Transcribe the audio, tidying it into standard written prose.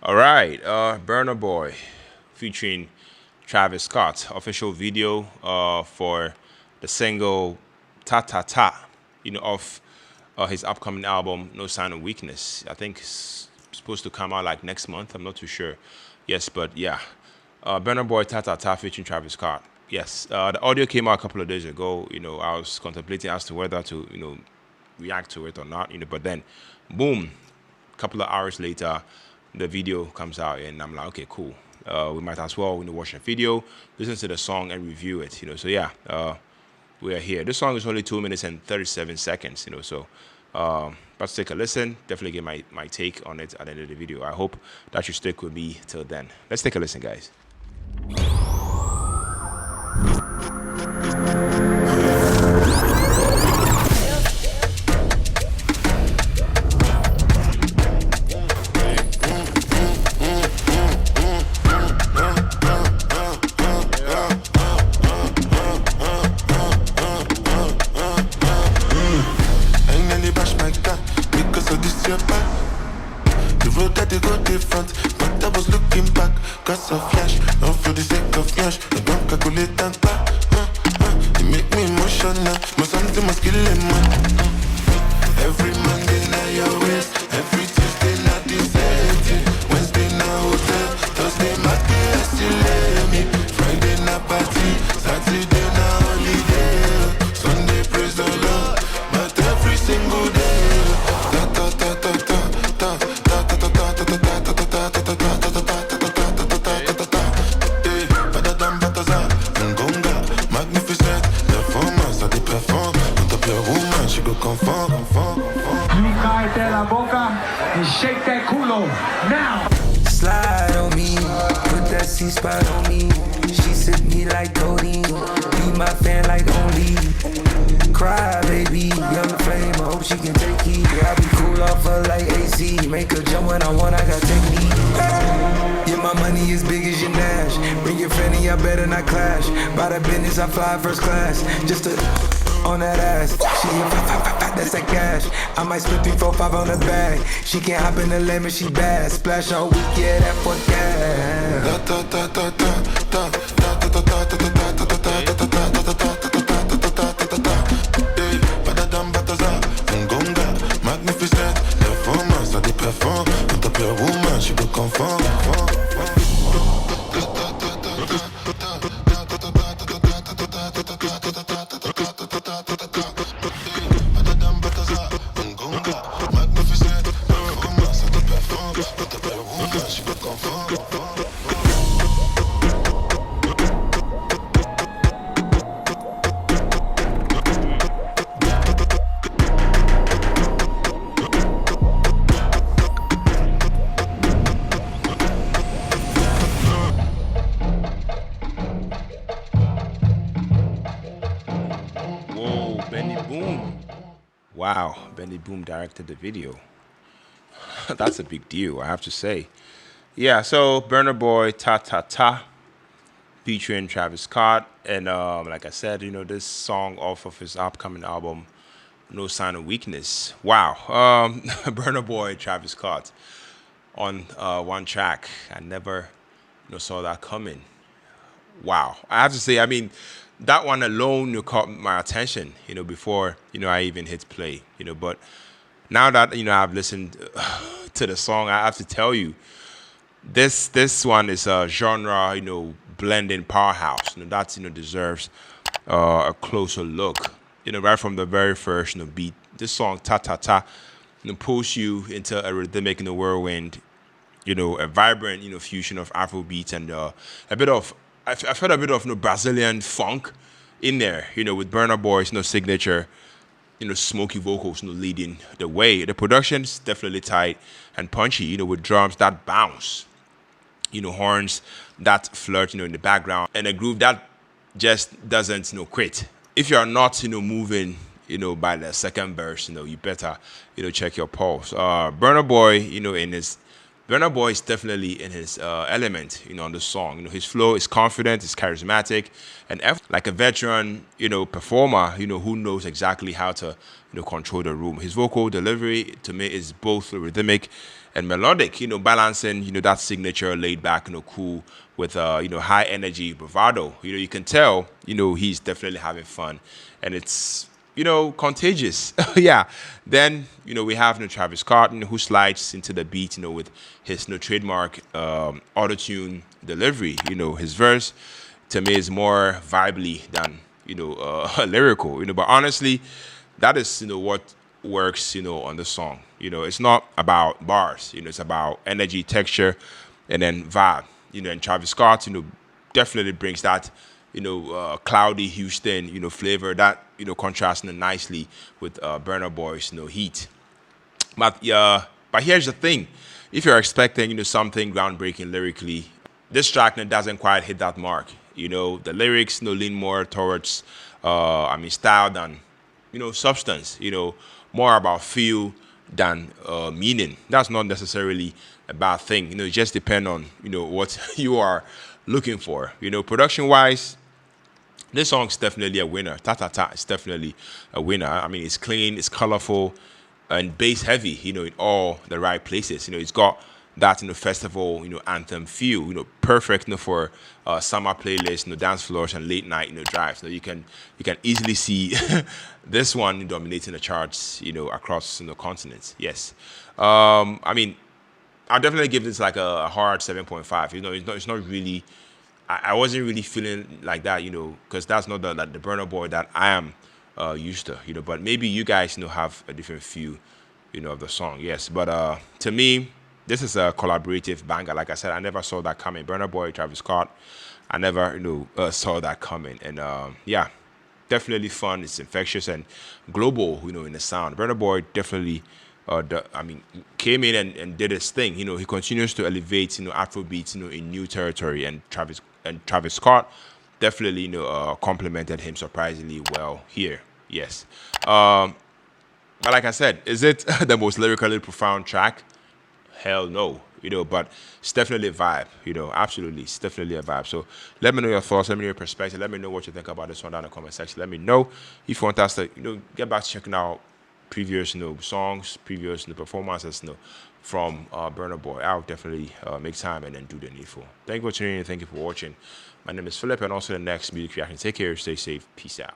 All right, Burna Boy featuring Travis Scott official video for the single Tatata, off his upcoming album No Sign of Weakness. I think it's supposed to come out like next month. I'm not too sure. Yes, but yeah, Burna Boy Tatata featuring Travis Scott. Yes, the audio came out a couple of days ago. I was contemplating as to whether to react to it or not. But then, boom, a couple of hours later, the video comes out, and I'm like, okay, cool. We might as well watch the video, listen to the song, and review it. So yeah, we are here. This song is only 2 minutes and 37 seconds. So let's take a listen. Definitely get my take on it at the end of the video. I hope that you stick with me till then. Let's take a listen, guys. The road that they go different, but I was looking back. Cause of flash, not for the sake of flash. I don't calculate and back. It make me emotional. My something must kill him, man. Every Monday night your waist, every Tuesday not the same thing. Wednesday now hotel, Thursday market, I still let me. Friday na party, Saturday na holiday. Sunday praise the Lord, but every single day. Shake that culo now. Slide on me, put that C-spot on me. She sip me like codeine, be my fan like only. Cry, baby, young flame. I hope she can take heat. Yeah, I be cool off her like AC. Make her jump when I want, I got technique. Yeah, my money is big as your Nash. Bring your fanny, I better not clash. By the business, I fly first class. Just to on that ass, she that's that cash. I might split 3, 4, 5 on the bag. She can't hop in the lemon, she bad. Splash all week, yeah, that for magnificent, performance, I did perform. On top your woman, she go conform. Wow, Benny Boom directed the video. That's a big deal, I have to say. Yeah, so Burna Boy Tatata featuring Travis Scott, and like I said, this song off of his upcoming album No Sign of Weakness. Wow, Burna Boy Travis Scott on one track. I never saw that coming. Wow, I have to say, I mean, that one alone caught my attention, before, I even hit play, but now that, I've listened to the song, I have to tell you, this one is a genre, blending powerhouse, that, deserves a closer look, right from the very first, beat. This song, Ta Ta Ta, pulls you into a rhythmic, whirlwind, a vibrant, fusion of Afro beats and a bit of, I felt a bit of Brazilian funk in there, with Burna Boy's signature, smoky vocals, leading the way. The production's definitely tight and punchy, with drums that bounce, horns that flirt, in the background, and a groove that just doesn't, quit. If you're not, moving, by the second verse, you better, check your pulse. Burna Boy, in his Burna Boy is definitely in his element, on the song. His flow is confident, it's charismatic, and like a veteran, performer, who knows exactly how to, control the room. His vocal delivery to me is both rhythmic and melodic, balancing, that signature laid back, cool with, high energy bravado. You can tell, he's definitely having fun, and it's contagious. Yeah. Then, we have Travis Scott, who slides into the beat, with his trademark auto-tune delivery. His verse to me is more vibely than, lyrical, but honestly, that is, what works, on the song. It's not about bars, it's about energy, texture, and then vibe. And Travis Scott, definitely brings that cloudy Houston, flavor that, contrasting nicely with Burna Boy's, heat. But here's the thing: if you're expecting, something groundbreaking lyrically, this track doesn't quite hit that mark. The lyrics, lean more towards, style than, substance. More about feel than meaning. That's not necessarily a bad thing. It just depends on, what you are looking for. Production wise, this song's definitely a winner. Tatata is definitely a winner. It's clean, it's colorful, and bass heavy, in all the right places. It's got that, festival, anthem feel, perfect, for summer playlists, dance floors, and late night, drives. You can easily see this one dominating the charts, across, continents. Yes. I'll definitely give this like a hard 7.5. It's not really. I wasn't really feeling like that, because that's not the Burna Boy that I am used to, But maybe you guys, have a different view, of the song. Yes, but to me, this is a collaborative banger. Like I said, I never saw that coming. Burna Boy, Travis Scott, I never, saw that coming. And yeah, definitely fun. It's infectious and global, in the sound. Burna Boy definitely. Came in and did his thing. He continues to elevate, Afro beats, in new territory. And Travis Scott definitely, complimented him surprisingly well here. Yes. But like I said, is it the most lyrically profound track? Hell no. But it's definitely a vibe. Absolutely, it's definitely a vibe. So let me know your thoughts. Let me know your perspective. Let me know what you think about this one down in the comment section. Let me know if you want us to, get back to checking out previous, songs, previous, performances, from Burna Boy. I'll definitely make time and then do the needful. Thank you for tuning in. Thank you for watching. My name is Philip, and also the next music reaction. Take care. Stay safe. Peace out.